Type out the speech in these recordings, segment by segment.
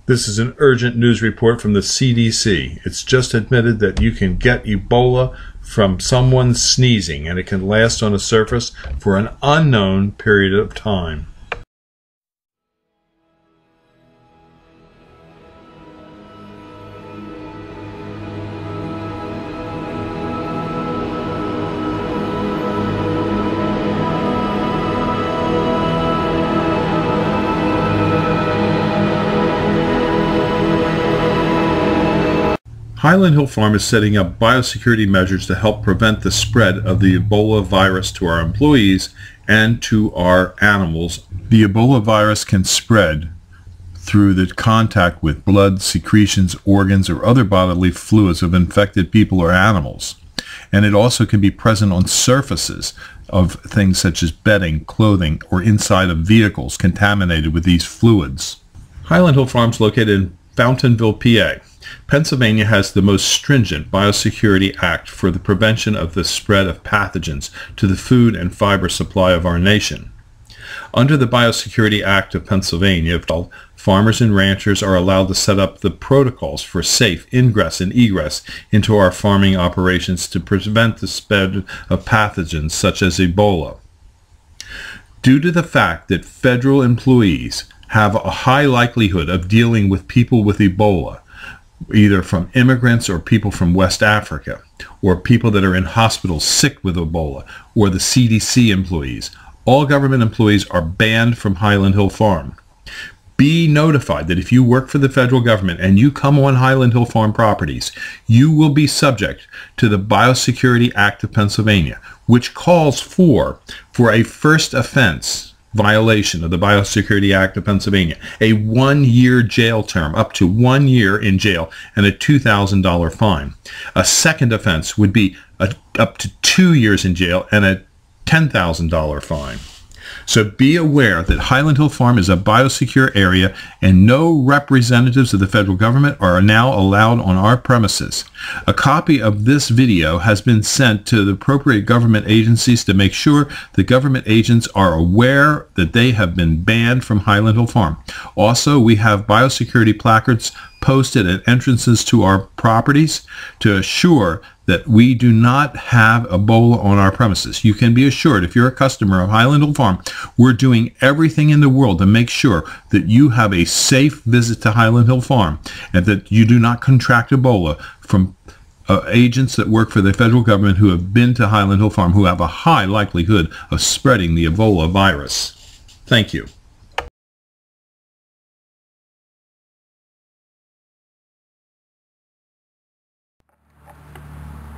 This is an urgent news report from the CDC. It's just admitted that you can get Ebola from someone sneezing, and it can last on a surface for an unknown period of time. Highland Hill Farm is setting up biosecurity measures to help prevent the spread of the Ebola virus to our employees and to our animals. The Ebola virus can spread through the contact with blood, secretions, organs, or other bodily fluids of infected people or animals. And it also can be present on surfaces of things such as bedding, clothing, or inside of vehicles contaminated with these fluids. Highland Hill Farm is located in Fountainville, PA. Pennsylvania has the most stringent biosecurity act for the prevention of the spread of pathogens to the food and fiber supply of our nation. Under the Biosecurity Act of Pennsylvania, farmers and ranchers are allowed to set up the protocols for safe ingress and egress into our farming operations to prevent the spread of pathogens such as Ebola. Due to the fact that federal employees have a high likelihood of dealing with people with Ebola, either from immigrants or people from West Africa, or people that are in hospitals sick with Ebola, or the CDC employees. All government employees are banned from Highland Hill Farm. Be notified that if you work for the federal government and you come on Highland Hill Farm properties, you will be subject to the Biosecurity Act of Pennsylvania, which calls for a first offense violation of the Biosecurity Act of Pennsylvania, a 1-year jail term, up to 1 year in jail, and a $2,000 fine. A second offense would be up to 2 years in jail and a $10,000 fine. So be aware that Highland Hill Farm is a biosecure area and no representatives of the federal government are now allowed on our premises. A copy of this video has been sent to the appropriate government agencies to make sure the government agents are aware that they have been banned from Highland Hill Farm. Also, we have biosecurity placards posted at entrances to our properties to assure that we do not have Ebola on our premises. You can be assured, if you're a customer of Highland Hill Farm, we're doing everything in the world to make sure that you have a safe visit to Highland Hill Farm and that you do not contract Ebola from agents that work for the federal government who have been to Highland Hill Farm, who have a high likelihood of spreading the Ebola virus. Thank you.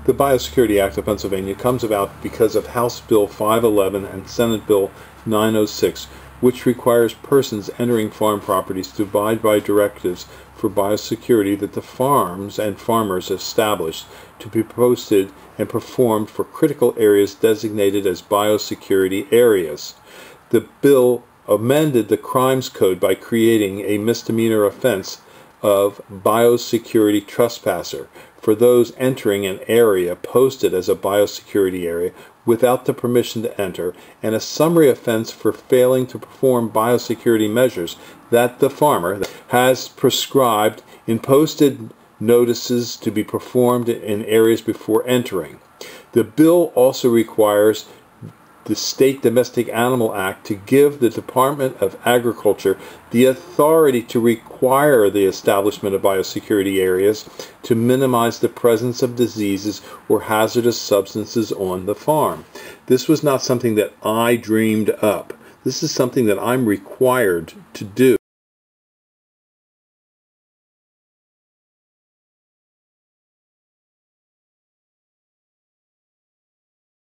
The Biosecurity Act of Pennsylvania comes about because of House Bill 511 and Senate Bill 906, which requires persons entering farm properties to abide by directives for biosecurity that the farms and farmers established to be posted and performed for critical areas designated as biosecurity areas. The bill amended the Crimes Code by creating a misdemeanor offense of biosecurity trespasser for those entering an area posted as a biosecurity area without the permission to enter, and a summary offense for failing to perform biosecurity measures that the farmer has prescribed in posted notices to be performed in areas before entering. The bill also requires the State Domestic Animal Act to give the Department of Agriculture the authority to require the establishment of biosecurity areas to minimize the presence of diseases or hazardous substances on the farm. This was not something that I dreamed up. This is something that I'm required to do.